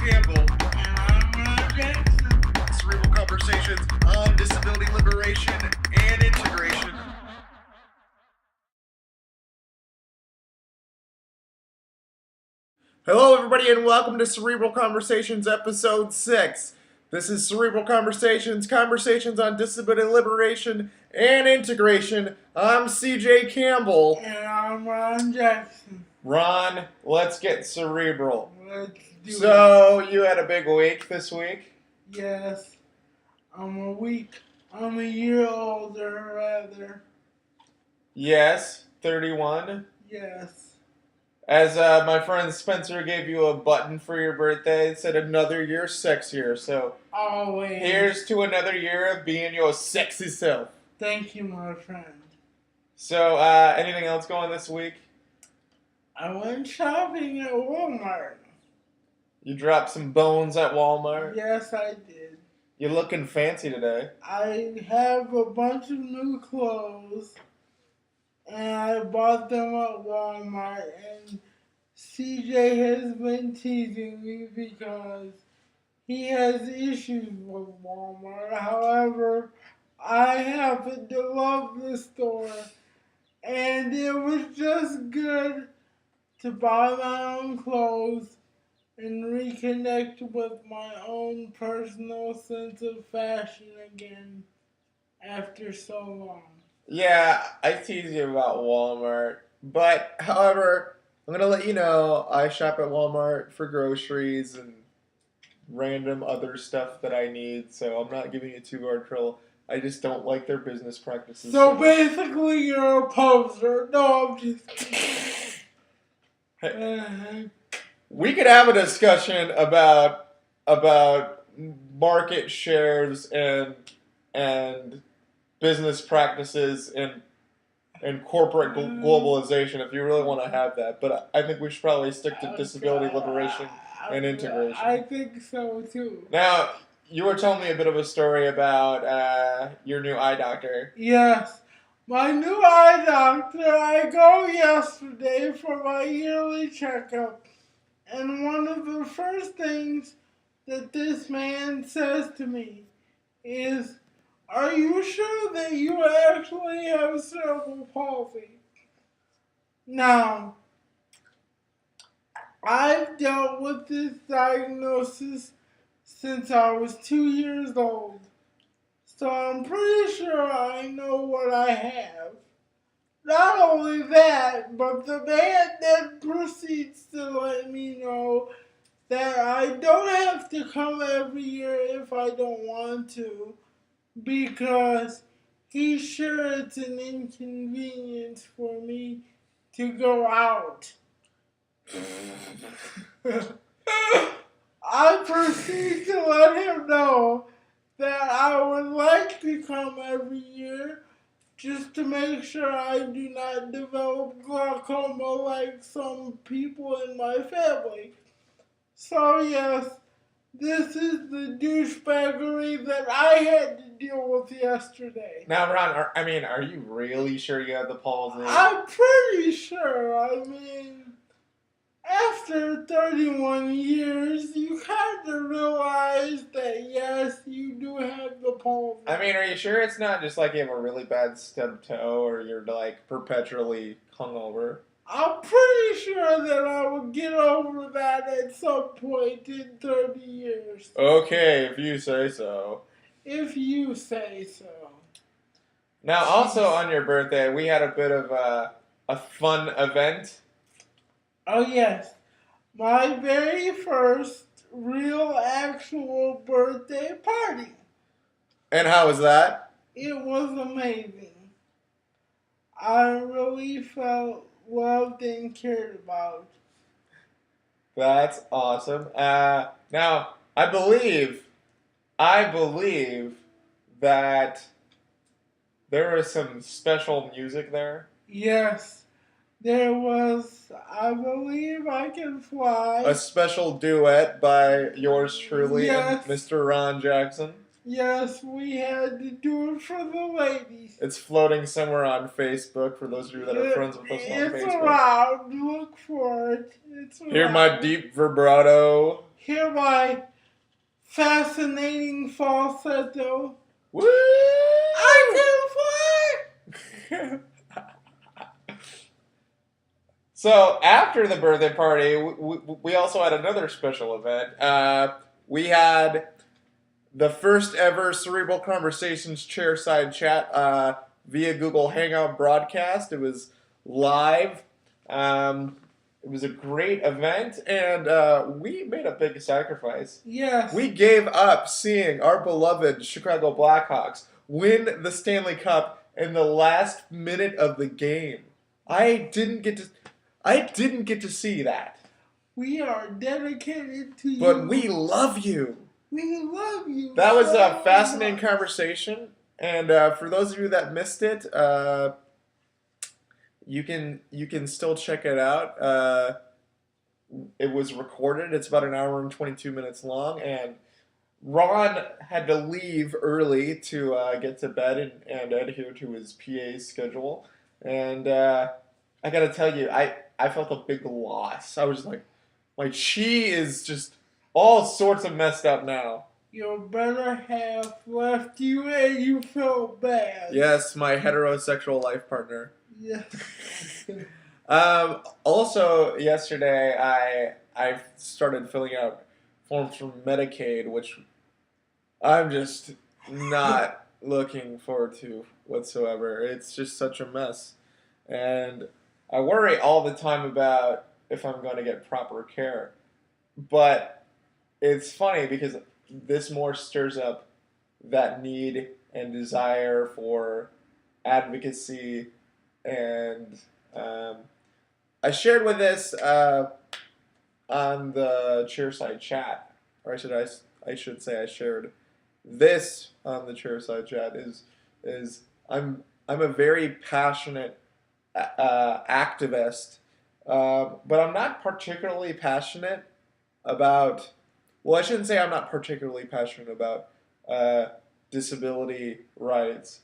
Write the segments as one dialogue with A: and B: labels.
A: Campbell.
B: And I'm Ron Jackson.
A: Cerebral conversations on disability liberation and integration. Hello, everybody, and welcome to Cerebral Conversations, Episode 6. This is Cerebral Conversations, conversations on disability liberation and integration. I'm CJ Campbell.
B: And I'm Ron Jackson.
A: Ron, let's get cerebral.
B: Let's do it.
A: So, you had a big week this week?
B: Yes. I'm a year older, rather.
A: Yes, 31.
B: Yes.
A: As my friend Spencer gave you a button for your birthday, it said another year sexier. So,
B: Always.
A: here's to another year of being your sexy self.
B: Thank you, my friend.
A: So, anything else going this week?
B: I went shopping at Walmart.
A: You dropped some bones at Walmart?
B: Yes, I did.
A: You're looking fancy today.
B: I have a bunch of new clothes, and I bought them at Walmart, and CJ has been teasing me because he has issues with Walmart. However, I happen to love the store, and it was just good to buy my own clothes and reconnect with my own personal sense of fashion again after so long.
A: Yeah, I tease you about Walmart. But, however, I'm going to let you know I shop at Walmart for groceries and random other stuff that I need. So I'm not giving you too hard trouble. I just don't like their business practices.
B: So basically, you're a poser. No, I'm just kidding.
A: We could have a discussion about market shares and business practices and corporate globalization if you really want to have that. But I think we should probably stick to disability liberation and integration.
B: I think so too.
A: Now, you were telling me a bit of a story about your new eye doctor.
B: Yes. My new eye doctor, I go yesterday for my yearly checkup. And one of the first things that this man says to me is, "Are you sure that you actually have cerebral palsy?" Now, I've dealt with this diagnosis since I was 2 years old. So I'm pretty sure I know what I have. Not only that, but the man then proceeds to let me know that I don't have to come every year if I don't want to, because he's sure it's an inconvenience for me to go out. I proceed to let him know that I would like to come every year just to make sure I do not develop glaucoma like some people in my family. So yes, this is the douchebaggery that I had to deal with yesterday.
A: Now, Ron, are you really sure you have the palsy?
B: I'm pretty sure. I mean, after 31 years, you kind of realize that, yes, you do have the palsy.
A: I mean, are you sure it's not just like you have a really bad stub toe or you're like perpetually hungover?
B: I'm pretty sure that I will get over that at some point in 30 years.
A: Okay, if you say so.
B: If you say so.
A: Now, also on your birthday, we had a bit of a fun event.
B: Oh, yes. My very first real, actual birthday party.
A: And how was that?
B: It was amazing. I really felt loved and cared about.
A: That's awesome. Now, I believe that there was some special music there.
B: Yes. There was, I Believe I Can Fly.
A: A special duet by yours truly
B: Yes.
A: and Mr. Ron Jackson.
B: Yes, we had to do it for the ladies.
A: It's floating somewhere on Facebook for those of you that are friends with us on
B: It's
A: Facebook.
B: around. Look for it. It's around.
A: Hear my deep vibrato.
B: hear my fascinating falsetto.
A: Woo!
B: I can fly!
A: So after the birthday party, we also had another special event. We had the first ever Cerebral Conversations chairside chat via Google Hangout broadcast. It was live. It was a great event, and we made a big sacrifice.
B: Yes.
A: We gave up seeing our beloved Chicago Blackhawks win the Stanley Cup in the last minute of the game. I didn't get to see that.
B: We are dedicated to you.
A: But we love you.
B: We love you.
A: That was
B: so
A: a fascinating
B: much.
A: conversation, and for those of you that missed it, you can still check it out. It was recorded. It's about an hour and 22 minutes long, and Ron had to leave early to get to bed and adhere to his PA schedule. And I gotta tell you, I felt a big loss. I was like she is just all sorts of messed up now.
B: Your better half left you and you felt bad.
A: Yes, my heterosexual life partner.
B: Yes.
A: Also, yesterday I started filling out forms for Medicaid, which I'm just not looking forward to whatsoever. It's just such a mess, and I worry all the time about if I'm going to get proper care. But it's funny because this more stirs up that need and desire for advocacy, and I shared with this on the Cheerside chat, or I should say I shared this on the Cheerside chat. Is I'm a very passionate activist, but I'm not particularly passionate about. Well, I shouldn't say I'm not particularly passionate about disability rights.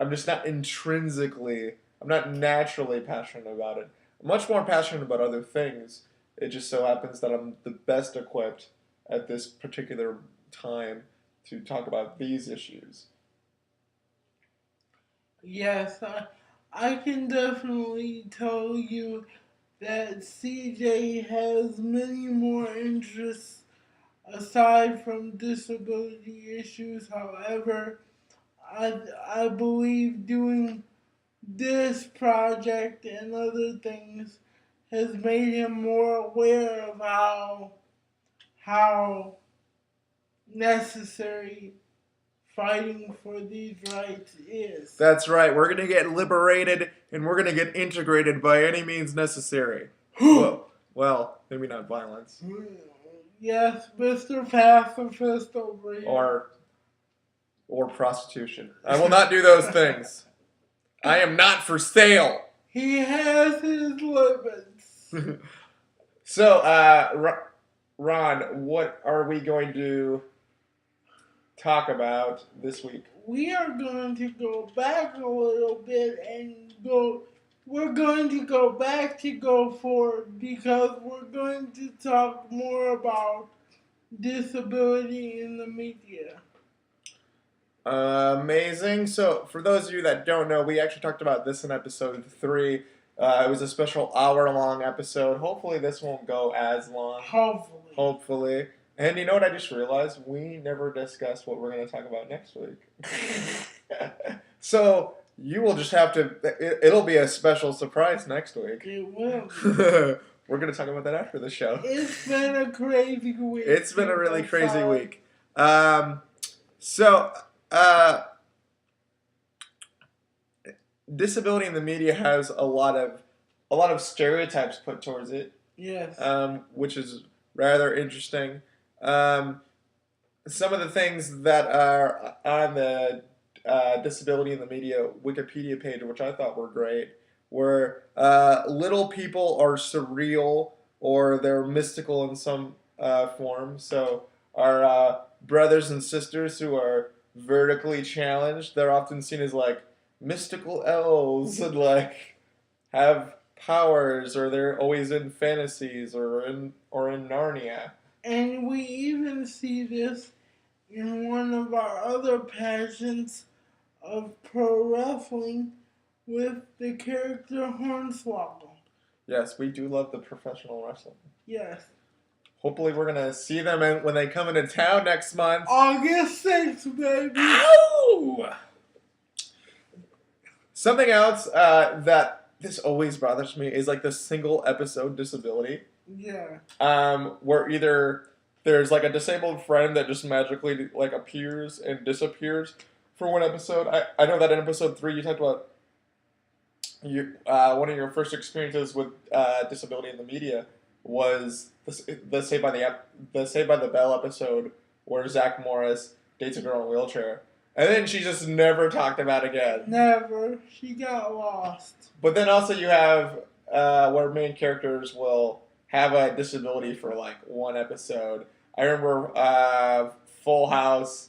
A: I'm just not intrinsically. I'm not naturally passionate about it. I'm much more passionate about other things. It just so happens that I'm the best equipped at this particular time to talk about these issues.
B: Yes, I can definitely tell you that CJ has many more interests aside from disability issues. However, I believe doing this project and other things has made him more aware of how necessary fighting for these rights is.
A: That's right. We're going to get liberated and we're going to get integrated by any means necessary. well, maybe not violence.
B: Yes, Mr. Pacifist over here.
A: Or prostitution. I will not do those things. I am not for sale.
B: He has his limits.
A: So, Ron, what are we going to talk about this week?
B: We are going to go back a little bit and we're going to go back to go forward because we're going to talk more about disability in the media.
A: Amazing. So, for those of you that don't know, we actually talked about this in episode 3. It was a special hour-long episode. Hopefully, this won't go as long. Hopefully. And you know what I just realized? We never discussed what we're going to talk about next week. So, you will just have to... It'll be a special surprise next week.
B: It will.
A: We're going to talk about that after the show.
B: It's been a crazy week.
A: It's been a really crazy week. Disability in the media has a lot of stereotypes put towards it.
B: Yes.
A: Which is rather interesting. Some of the things that are on the Disability in the Media Wikipedia page, which I thought were great, were little people are surreal or they're mystical in some form. So our brothers and sisters who are vertically challenged, they're often seen as like mystical elves and like have powers, or they're always in fantasies or in Narnia.
B: And we even see this in one of our other passions of pro wrestling with the character Hornswoggle.
A: Yes, we do love the professional wrestling.
B: Yes.
A: Hopefully we're going to see them when they come into town next month.
B: August 6th, baby.
A: Ow! Something else that this always bothers me is like the single episode disability.
B: Yeah.
A: Where either there's like a disabled friend that just magically like appears and disappears for one episode. I know that in episode 3 you talked about one of your first experiences with disability in the media was the Saved by the Bell episode where Zach Morris dates a girl in a wheelchair. And then she just never talked about it again.
B: Never. She got lost.
A: But then also you have where main characters will have a disability for like one episode. I remember Full House,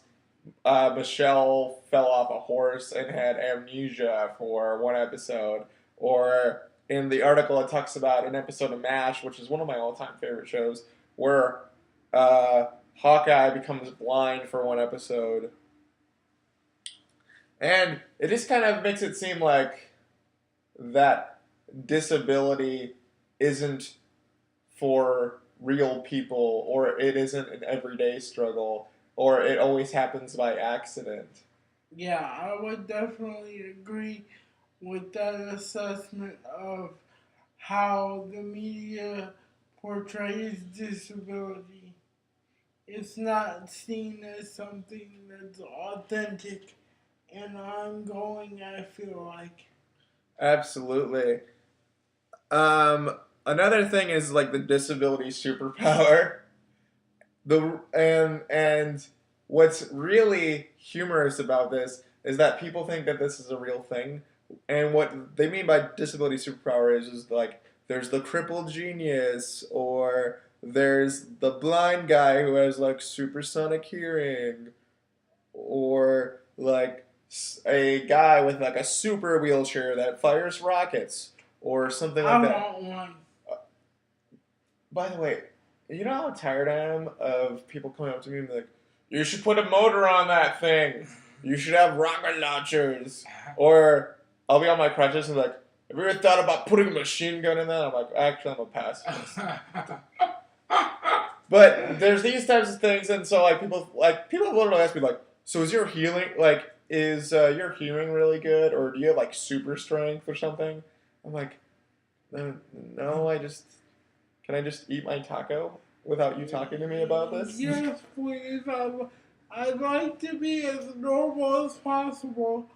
A: Michelle fell off a horse and had amnesia for one episode. Or in the article it talks about an episode of MASH, which is one of my all-time favorite shows, where Hawkeye becomes blind for one episode. And it just kind of makes it seem like that disability isn't for real people, or it isn't an everyday struggle, or it always happens by accident.
B: Yeah, I would definitely agree with that assessment of how the media portrays disability. It's not seen as something that's authentic and ongoing, I feel like.
A: Absolutely. Another thing is like the disability superpower. And what's really humorous about this is that people think that this is a real thing, and what they mean by disability superpower is like there's the crippled genius, or there's the blind guy who has like supersonic hearing, or like a guy with like a super wheelchair that fires rockets, or something like that.
B: I want one.
A: By the way, you know how tired I am of people coming up to me and be like, you should put a motor on that thing. You should have rocket launchers. Or I'll be on my crutches and be like, have you ever thought about putting a machine gun in that? I'm like, actually, I'm a pacifist. But there's these types of things, and so people literally ask me like, so is your healing really good, or do you have like super strength or something? I'm like, no, can I just eat my taco without you talking to me about this?
B: Yes, please. I'd like to be as normal as possible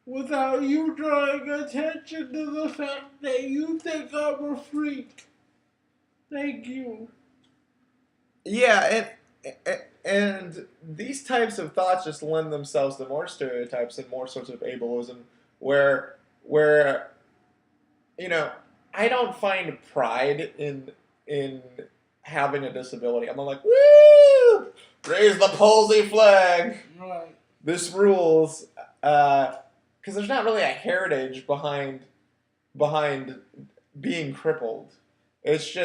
B: without you drawing attention to the fact that you think I'm a freak. Thank you.
A: Yeah, and these types of thoughts just lend themselves to more stereotypes and more sorts of ableism, where I don't find pride in having a disability. I'm like, woo! Raise the palsy flag.
B: Right.
A: This rules. Because there's not really a heritage behind being crippled. It's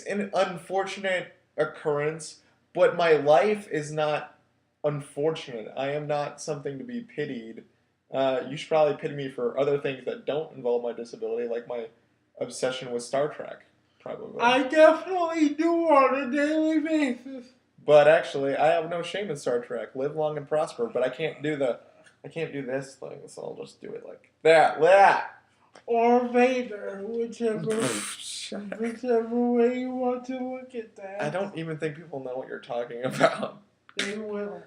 A: an unfortunate occurrence, but my life is not unfortunate. I am not something to be pitied. You should probably pity me for other things that don't involve my disability, like my obsession with Star Trek, probably.
B: I definitely do on a daily basis.
A: But actually, I have no shame in Star Trek. Live long and prosper. But I can't do this thing, so I'll just do it like that.
B: Or Vader, whichever way you want to look at that.
A: I don't even think people know what you're talking about.
B: They will.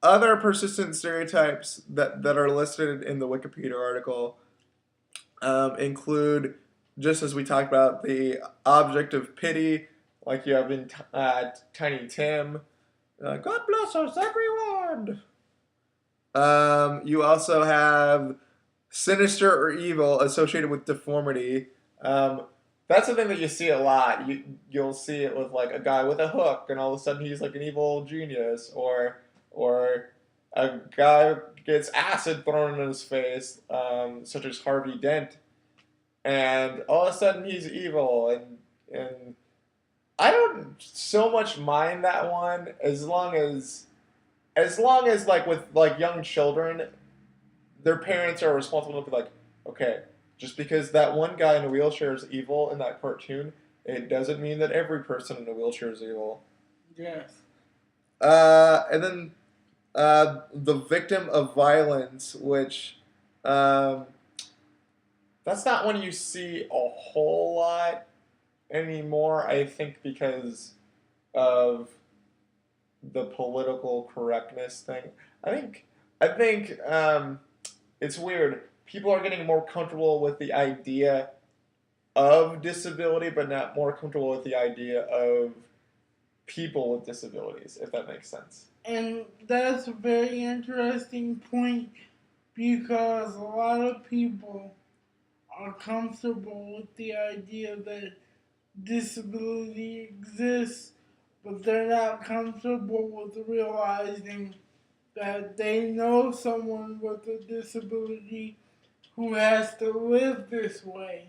A: Other persistent stereotypes that are listed in the Wikipedia article include, just as we talked about, the object of pity, like you have in Tiny Tim. God bless us, everyone! You also have sinister or evil associated with deformity. That's something that you see a lot. You'll see it with like a guy with a hook, and all of a sudden he's like an evil genius, or a guy gets acid thrown in his face, such as Harvey Dent, and all of a sudden he's evil, and and I don't so much mind that one as long as like with like young children, their parents are responsible to be like, okay, just because that one guy in a wheelchair is evil in that cartoon, it doesn't mean that every person in a wheelchair is evil.
B: Yes.
A: And then the victim of violence, which um, that's not one you see a whole lot anymore. I think because of the political correctness thing. I think it's weird. People are getting more comfortable with the idea of disability, but not more comfortable with the idea of people with disabilities, if that makes sense.
B: And that's a very interesting point because a lot of people are comfortable with the idea that disability exists, but they're not comfortable with realizing that they know someone with a disability who has to live this way.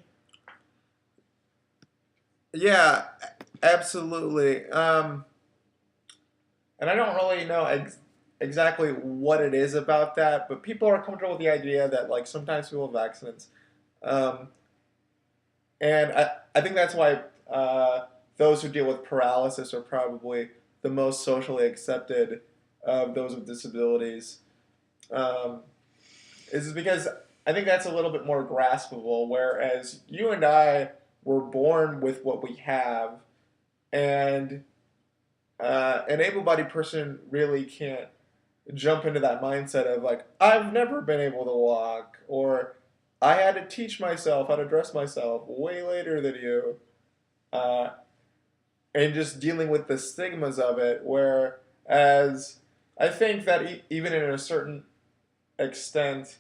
A: Yeah, absolutely. And I don't really know exactly what it is about that, but people are comfortable with the idea that like sometimes people have accidents. Um, And I think that's why those who deal with paralysis are probably the most socially accepted of those with disabilities. Um, is because I think that's a little bit more graspable, whereas you and I were born with what we have, and an able bodied person really can't jump into that mindset of like, I've never been able to walk, or I had to teach myself how to dress myself way later than you. Uh, and just dealing with the stigmas of it. Whereas I think that even in a certain extent,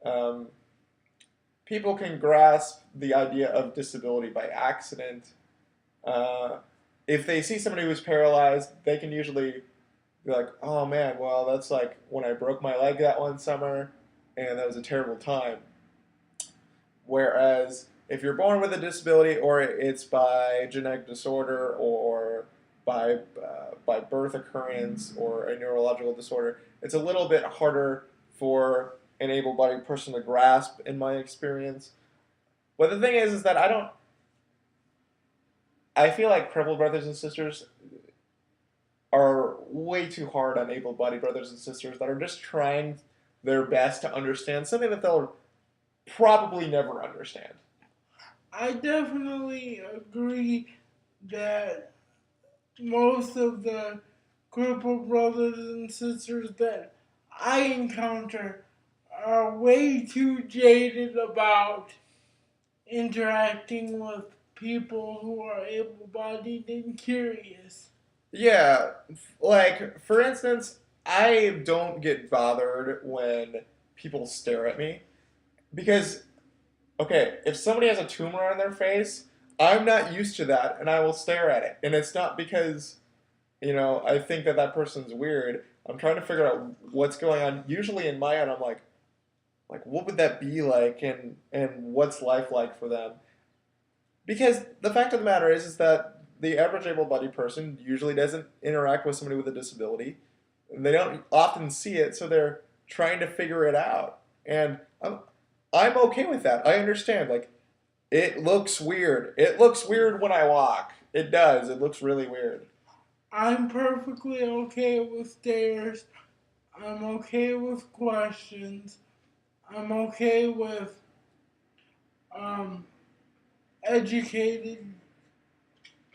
A: um, people can grasp the idea of disability by accident. Uh, if they see somebody who's paralyzed, they can usually be like, "Oh man, well that's like when I broke my leg that one summer, and that was a terrible time." Whereas if you're born with a disability, or it's by genetic disorder, or by birth occurrence, or a neurological disorder, it's a little bit harder for an able-bodied person to grasp, in my experience. But the thing is that I don't. I feel like crippled brothers and sisters are way too hard on able-bodied brothers and sisters that are just trying their best to understand something that they'll probably never understand.
B: I definitely agree that most of the crippled brothers and sisters that I encounter are way too jaded about interacting with people who are able bodied and curious.
A: Yeah, like for instance, I don't get bothered when people stare at me because okay, if somebody has a tumor on their face, I'm not used to that and I will stare at it. And it's not because, I think that that person's weird. I'm trying to figure out what's going on. Usually in my head I'm like what would that be like and what's life like for them? Because the fact of the matter is that the average able-bodied person usually doesn't interact with somebody with a disability. They don't often see it, so they're trying to figure it out. And I'm okay with that. I understand. Like, it looks weird. It looks weird when I walk. It does. It looks really weird.
B: I'm perfectly okay with stares. I'm okay with questions. I'm okay with um, educated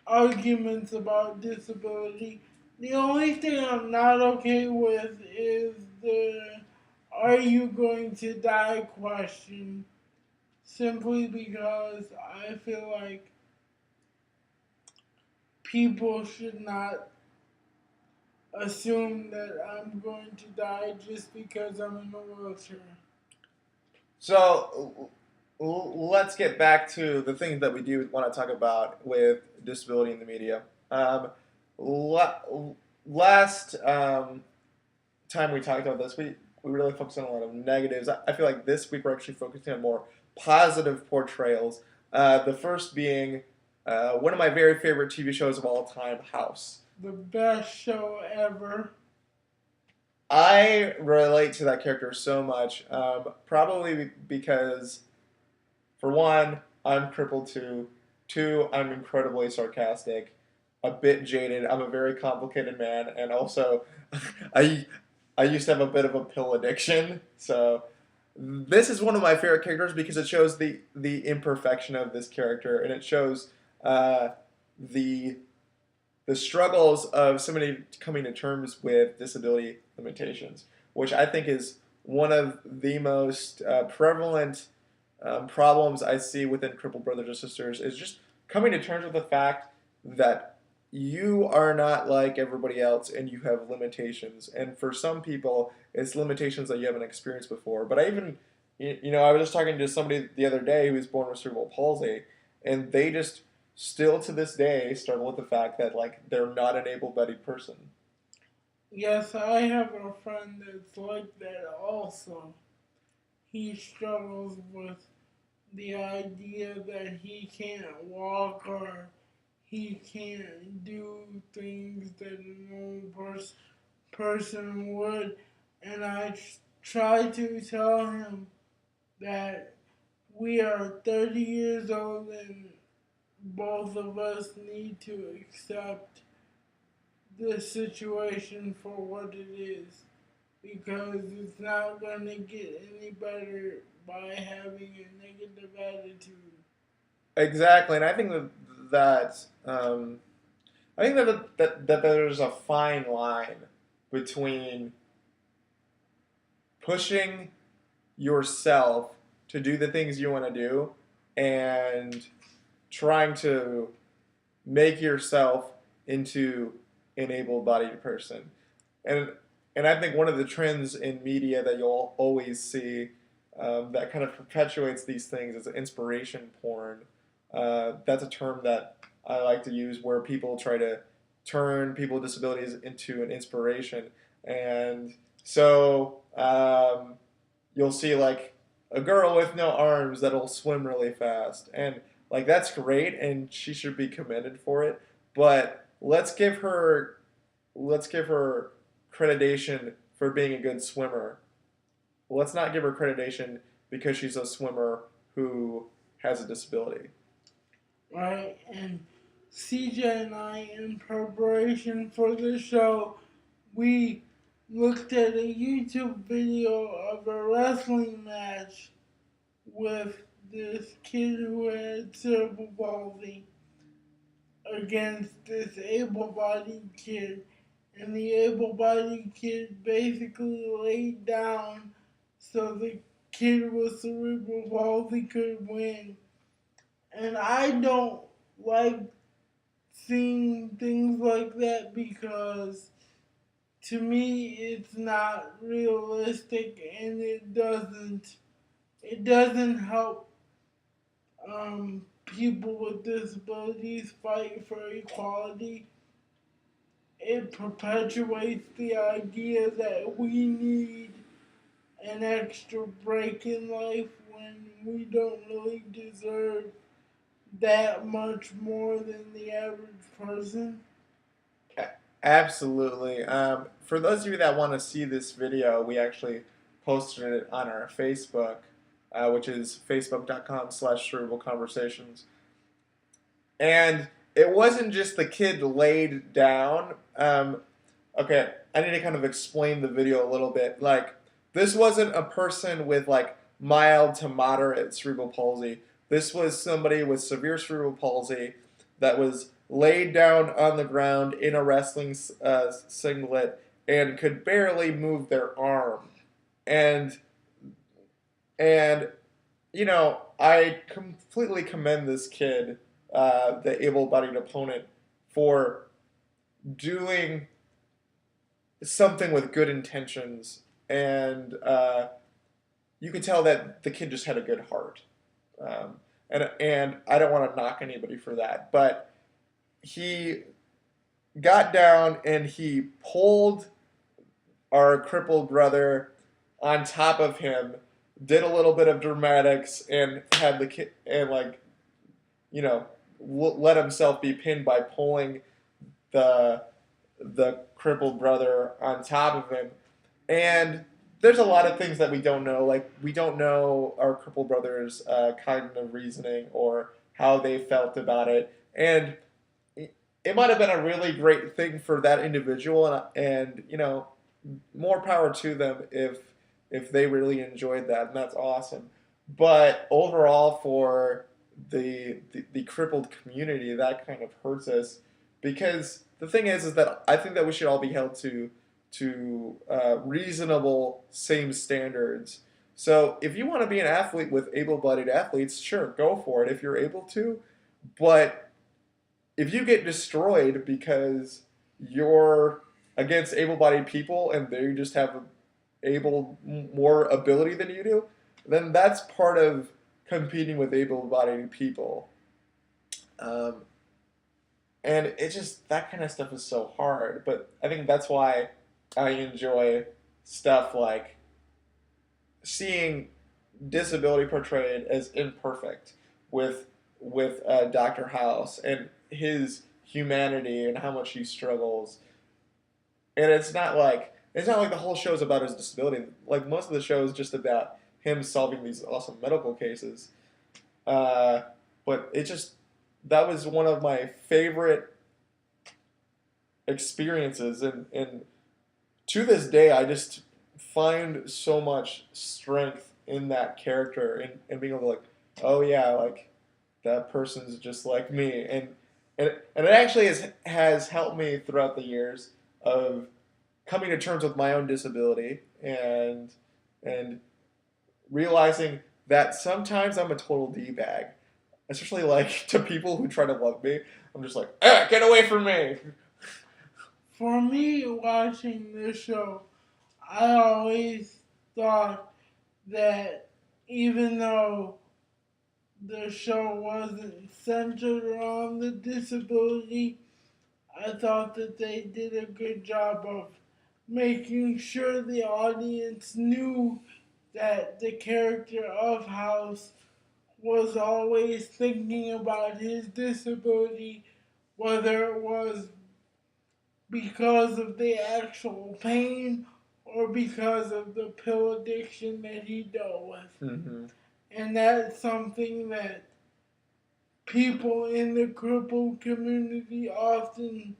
B: arguments about disability. The only thing I'm not okay with is the "are you going to die" question, simply because I feel like people should not assume that I'm going to die just because I'm in a wheelchair.
A: So let's get back to the things that we do want to talk about with disability in the media. Last time we talked about this, we really focused on a lot of negatives. I feel like this week we're actually focusing on more positive portrayals. The first being One of my very favorite TV shows of all time, House.
B: The best show ever.
A: I relate to that character so much, probably because, for one, I'm crippled too. Two, I'm incredibly sarcastic, a bit jaded. I'm a very complicated man, and also, I I used to have a bit of a pill addiction. So this is one of my favorite characters because it shows the imperfection of this character, and it shows uh, the the struggles of somebody coming to terms with disability limitations, which I think is one of the most prevalent problems I see within crippled brothers or sisters is just coming to terms with the fact that you are not like everybody else and you have limitations. And for some people, it's limitations that you haven't experienced before. But I even, I was just talking to somebody the other day who was born with cerebral palsy, and they just still to this day struggle with the fact that like they're not an able-bodied person.
B: Yes, I have a friend that's like that also. He struggles with the idea that he can't walk or he can't do things that a normal person would. And I try to tell him that we are 30 years old and both of us need to accept the situation for what it is because it's not going to get any better by having a negative attitude.
A: Exactly, and I think that I think that there's a fine line between pushing yourself to do the things you want to do and trying to make yourself into an able-bodied person. And and I think one of the trends in media that you'll always see that kind of perpetuates these things is inspiration porn. That's a term that I like to use where people try to turn people with disabilities into an inspiration. And so you'll see like a girl with no arms that'll swim really fast. And like that's great and she should be commended for it. But let's give her accreditation for being a good swimmer. Let's not give her accreditation because she's a swimmer who has a disability.
B: Right? And CJ and I, in preparation for the show, we looked at a YouTube video of a wrestling match with this kid who had cerebral palsy against this able bodied kid. And the able bodied kid basically laid down so the kid with cerebral palsy could win. And I don't like seeing things like that because to me it's not realistic and it doesn't help people with disabilities fight for equality. It perpetuates the idea that we need an extra break in life when we don't really deserve that much more than the average person.
A: Absolutely. For those of you that want to see this video, we actually posted it on our Facebook, which is facebook.com/cerebral conversations. And it wasn't just the kid laid down. Okay, I need to kind of explain the video a little bit. Like, this wasn't a person with like mild to moderate cerebral palsy. This was somebody with severe cerebral palsy that was laid down on the ground in a wrestling singlet and could barely move their arm. And and I completely commend this kid, the able-bodied opponent, for doing something with good intentions, and you could tell that the kid just had a good heart. And I don't want to knock anybody for that, but he got down and he pulled our crippled brother on top of him, did a little bit of dramatics, and had the kid and you know let himself be pinned by pulling the crippled brother on top of him. And there's a lot of things that we don't know. Like, we don't know our crippled brother's cognitive reasoning or how they felt about it. And it might have been a really great thing for that individual, and more power to them if they really enjoyed that, and that's awesome. But overall, for the crippled community, that kind of hurts us because the thing is that I think that we should all be held to reasonable same standards. So if you want to be an athlete with able-bodied athletes, sure, go for it if you're able to. But if you get destroyed because you're against able-bodied people and they just have more ability than you do, then that's part of competing with able-bodied people. Um, and it just that kind of stuff is so hard. But I think that's why I enjoy stuff like seeing disability portrayed as imperfect with Dr. House and his humanity and how much he struggles. And it's not like the whole show is about his disability. Like, most of the show is just about him solving these awesome medical cases. Uh, but that was one of my favorite experiences, and to this day, I just find so much strength in that character and being able to, like, oh yeah, like that person's just like me, and it actually has helped me throughout the years of coming to terms with my own disability and realizing that sometimes I'm a total d-bag, especially like to people who try to love me. I'm just like, get away from me.
B: For me, watching this show, I always thought that even though the show wasn't centered around the disability, I thought that they did a good job of making sure the audience knew that the character of House was always thinking about his disability, whether it was because of the actual pain or because of the pill addiction that he dealt with.
A: Mm-hmm.
B: And that's something that people in the crippled community often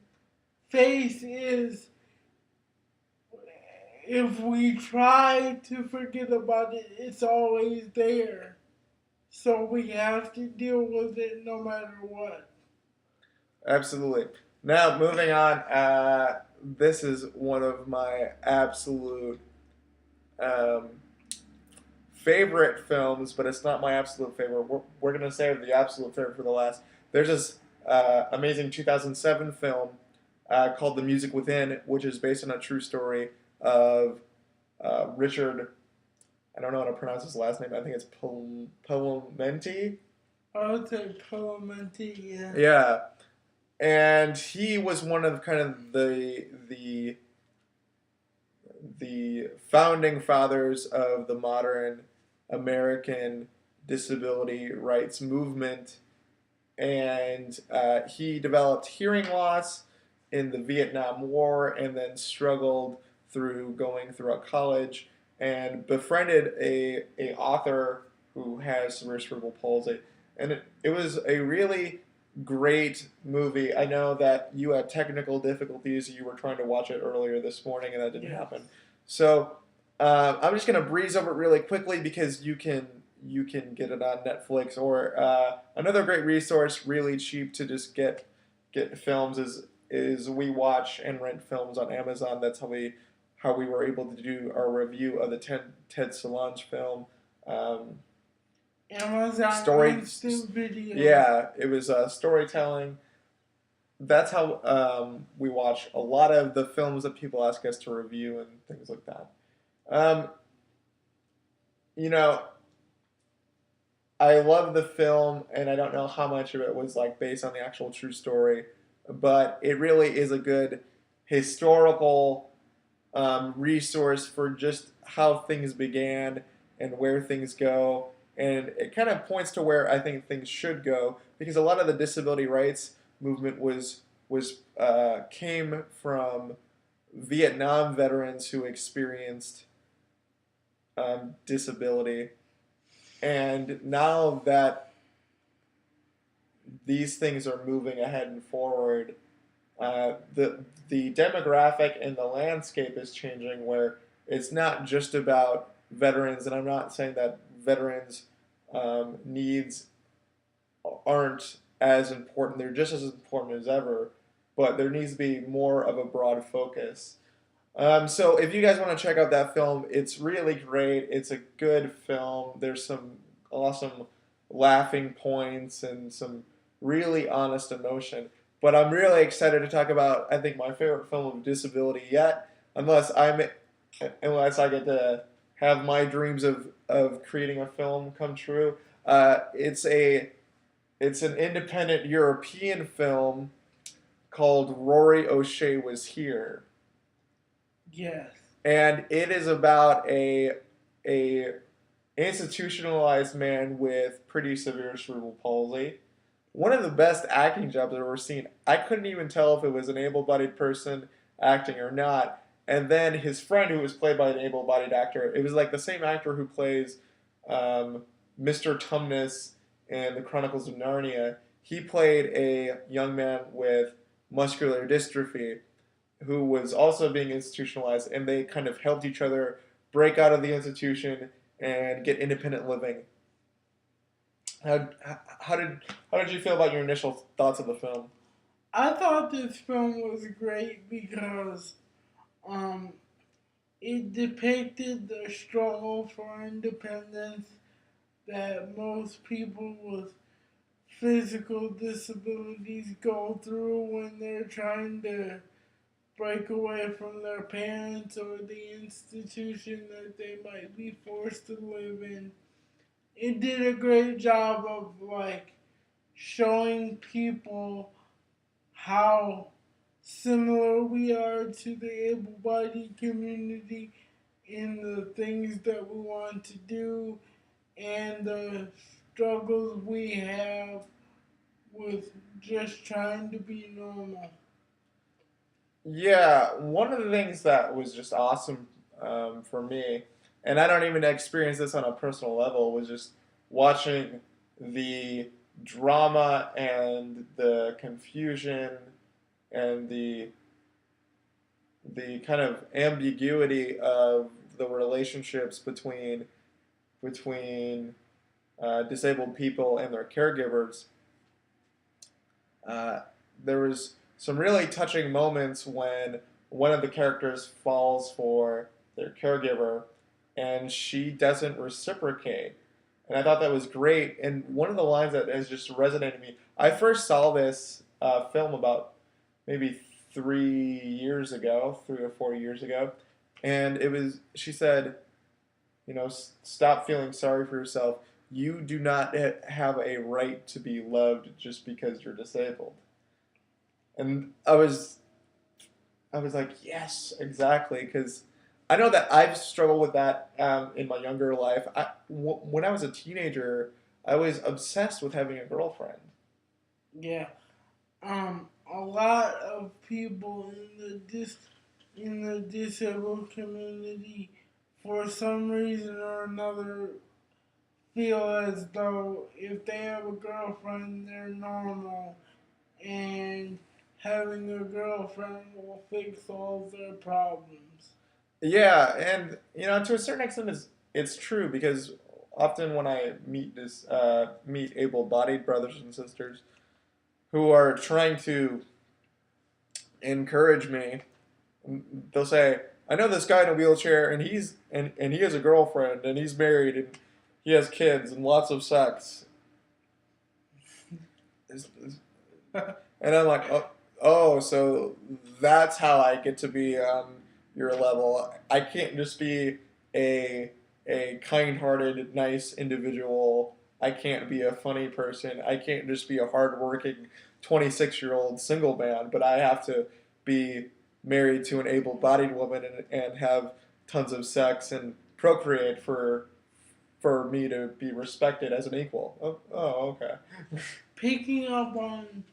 B: face is if we try to forget about it, it's always there. So we have to deal with it no matter what.
A: Absolutely. Now, moving on, this is one of my absolute um, favorite films, but it's not my absolute favorite. We're going to save the absolute favorite for the last. There's this amazing 2007 film called The Music Within, which is based on a true story of Richard. I don't know how to pronounce his last name. I think it's Palomenti.
B: I would say Parliamentary, yeah.
A: Yeah, and he was one of kind of the founding fathers of the modern American disability rights movement, and he developed hearing loss in the Vietnam War, and then struggled through going throughout college, and befriended a author who has cerebral palsy, and it was a really great movie. I know that you had technical difficulties. You were trying to watch it earlier this morning, and that didn't happen. So I'm just gonna breeze over it really quickly because you can get it on Netflix or another great resource, really cheap to just get films is we watch and rent films on Amazon. That's how we were able to do our review of the Ted Solange film.
B: Amazon Instant Video.
A: Yeah, it was storytelling. That's how we watch a lot of the films that people ask us to review and things like that. Um, you know, I love the film, and I don't know how much of it was like based on the actual true story, but it really is a good historical resource for just how things began and where things go, and it kind of points to where I think things should go. because a lot of the disability rights movement was came from Vietnam veterans who experienced disability, and now that these things are moving ahead and forward, the demographic and the landscape is changing where it's not just about veterans, and I'm not saying that veterans needs aren't as important. They're just as important as ever, but there needs to be more of a broad focus. So if you guys want to check out that film, it's really great. It's a good film. There's some awesome laughing points and some really honest emotion. But I'm really excited to talk about, I think, my favorite film of disability yet, unless I'm unless I get to have my dreams of creating a film come true. It's an independent European film called Rory O'Shea Was Here,
B: Yes.
A: and it is about a institutionalized man with pretty severe cerebral palsy. One of the best acting jobs I've ever seen. I couldn't even tell if it was an able-bodied person acting or not. And then his friend, who was played by an able-bodied actor, it was like the same actor who plays Mr. Tumnus in the Chronicles of Narnia. He played a young man with muscular dystrophy who was also being institutionalized, and they kind of helped each other break out of the institution and get independent living. How, how did how did you feel about your initial thoughts of the film?
B: I thought this film was great because um, it depicted the struggle for independence that most people with physical disabilities go through when they're trying to break away from their parents or the institution that they might be forced to live in. It did a great job of like showing people how similar we are to the able bodied community in the things that we want to do and the struggles we have with just trying to be normal.
A: Yeah, one of the things that was just awesome for me, and I don't even experience this on a personal level, was just watching the drama and the confusion and the kind of ambiguity of the relationships between disabled people and their caregivers. Uh, there was some really touching moments when one of the characters falls for their caregiver and she doesn't reciprocate. And I thought that was great. And one of the lines that has just resonated with me, I first saw this film about maybe 3 years ago, 3 or 4 years ago. And it was, she said, stop feeling sorry for yourself. You do not have a right to be loved just because you're disabled. And I was like, yes, exactly, because I know that I've struggled with that in my younger life. When I was a teenager, I was obsessed with having a girlfriend.
B: Yeah. A lot of people in the disabled community, for some reason or another, feel as though if they have a girlfriend, they're normal, and having a girlfriend will fix all their problems.
A: Yeah, and to a certain extent, it's true because often when I meet able-bodied brothers and sisters who are trying to encourage me, they'll say, "I know this guy in a wheelchair, and he has a girlfriend, and he's married, and he has kids, and lots of sex." And I'm like, oh, so that's how I get to be on your level. I can't just be a kind-hearted, nice individual. I can't be a funny person. I can't just be a hardworking 26-year-old single man, but I have to be married to an able-bodied woman and have tons of sex and procreate for me to be respected as an equal. Oh, okay.
B: picking up on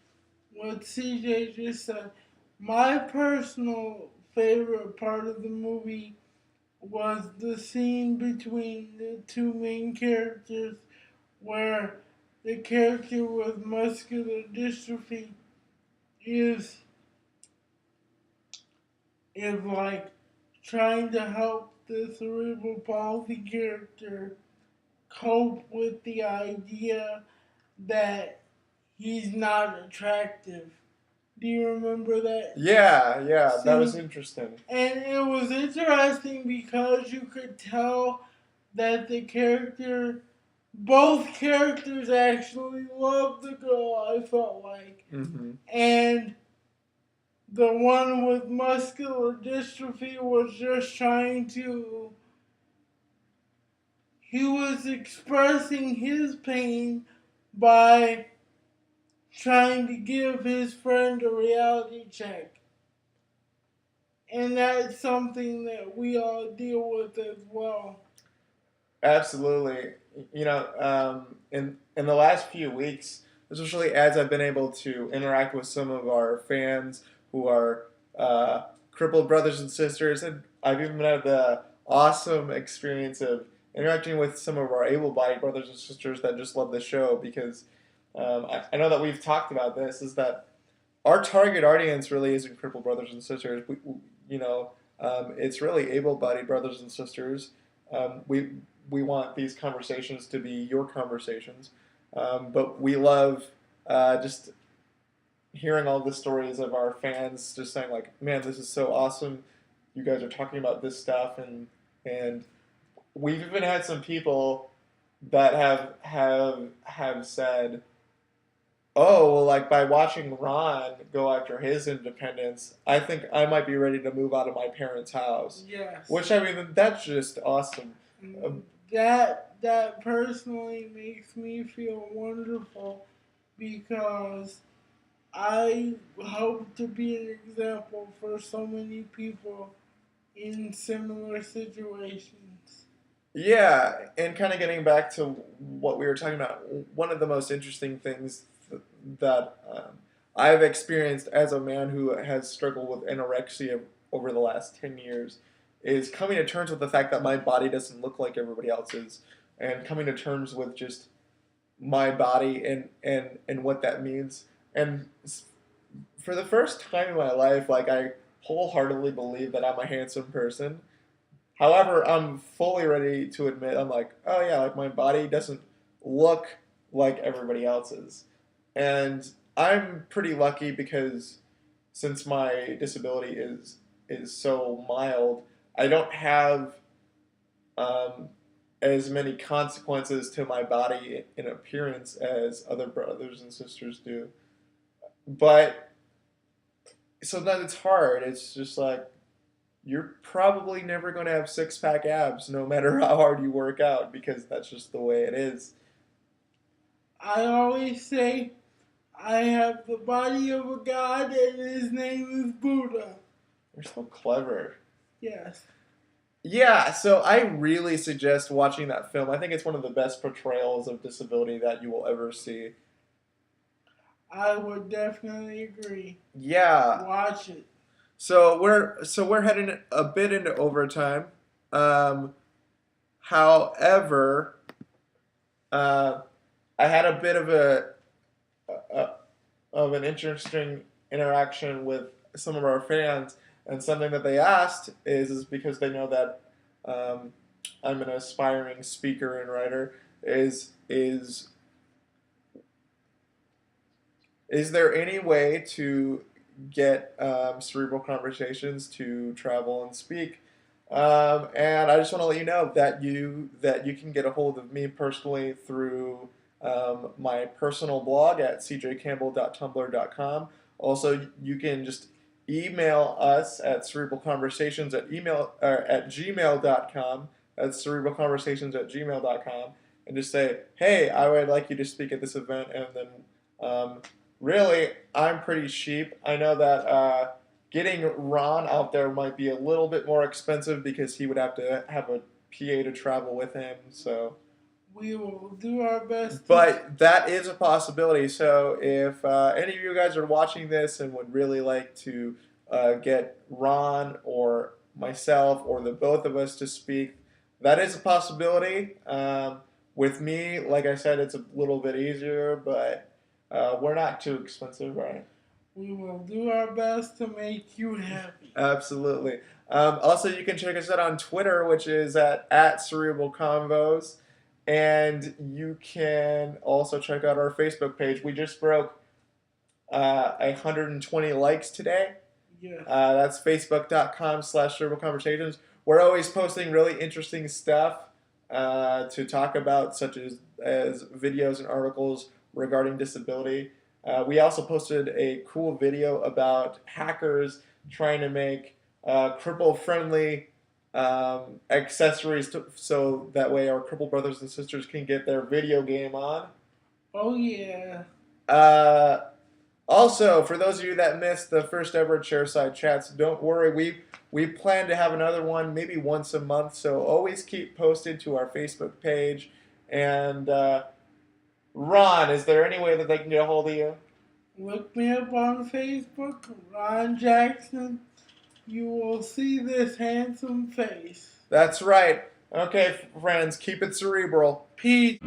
B: what CJ just said, my personal favorite part of the movie was the scene between the two main characters where the character with muscular dystrophy is like trying to help the cerebral palsy character cope with the idea that he's not attractive. Do you remember that
A: Yeah, yeah, that was
B: scene?
A: interesting.
B: And it was interesting because you could tell that both characters actually loved the girl, I felt like.
A: Mm-hmm.
B: And the one with muscular dystrophy was just he was expressing his pain by trying to give his friend a reality check. And that's something that we all deal with as well.
A: Absolutely. In the last few weeks, especially as I've been able to interact with some of our fans who are crippled brothers and sisters, and I've even had the awesome experience of interacting with some of our able-bodied brothers and sisters that just love the show because I know that we've talked about this. Is that our target audience really isn't crippled brothers and sisters. It's really able-bodied brothers and sisters. We want these conversations to be your conversations, but we love just hearing all the stories of our fans just saying like, "Man, this is so awesome! You guys are talking about this stuff," and we've even had some people that have said, oh, well, like by watching Ron go after his independence, I think I might be ready to move out of my parents' house.
B: Yes.
A: Which I mean, that's just awesome.
B: That personally makes me feel wonderful because I hope to be an example for so many people in similar situations.
A: Yeah, and kind of getting back to what we were talking about, one of the most interesting things that I've experienced as a man who has struggled with anorexia over the last 10 years is coming to terms with the fact that my body doesn't look like everybody else's and coming to terms with just my body and what that means. And for the first time in my life, like I wholeheartedly believe that I'm a handsome person. However, I'm fully ready to admit I'm like, oh yeah, like my body doesn't look like everybody else's. And I'm pretty lucky because since my disability is so mild, I don't have um, as many consequences to my body in appearance as other brothers and sisters do. But sometimes it's hard. It's just like you're probably never going to have six pack abs no matter how hard you work out because that's just the way it is.
B: I always say I have the body of a god and his name is Buddha.
A: You're so clever.
B: Yes.
A: Yeah, so I really suggest watching that film. I think it's one of the best portrayals of disability that you will ever see.
B: I would definitely agree.
A: Yeah.
B: Watch it.
A: So we're heading a bit into overtime. Um, however, uh, I had a bit a of an interesting interaction with some of our fans, and something that they asked is because they know that I'm an aspiring speaker and writer. Is there any way to get Cerebral Conversations to travel and speak? And I just want to let you know that you can get a hold of me personally through my personal blog at cjcampbell.tumblr.com. Also, you can just email us at cerebralconversations at gmail.com. That's cerebralconversations at gmail.com, and just say, hey, I would like you to speak at this event, and then really, I'm pretty cheap. I know that getting Ron out there might be a little bit more expensive because he would have to have a PA to travel with him. So,
B: We will do our best.
A: But that is a possibility. So if any of you guys are watching this and would really like to get Ron or myself or the both of us to speak, that is a possibility. With me, like I said, it's a little bit easier, but we're not too expensive, right?
B: We will do our best to make you happy.
A: Absolutely. Also, you can check us out on Twitter, which is at Cerebral Convos. And you can also check out our Facebook page. We just broke 120 likes today.
B: Yes.
A: That's facebook.com/Cerebral Conversations. We're always posting really interesting stuff to talk about, such as videos and articles regarding disability. We also posted a cool video about hackers trying to make cripple-friendly accessories so that way our crippled brothers and sisters can get their video game on.
B: Oh, yeah.
A: Also, for those of you that missed the first ever Chairside Chats, don't worry. We plan to have another one maybe once a month, so always keep posted to our Facebook page. And Ron, is there any way that they can get a hold of you?
B: Look me up on Facebook, Ron Jackson. You will see this handsome face.
A: That's right. Okay, friends, keep it cerebral.
B: Peace.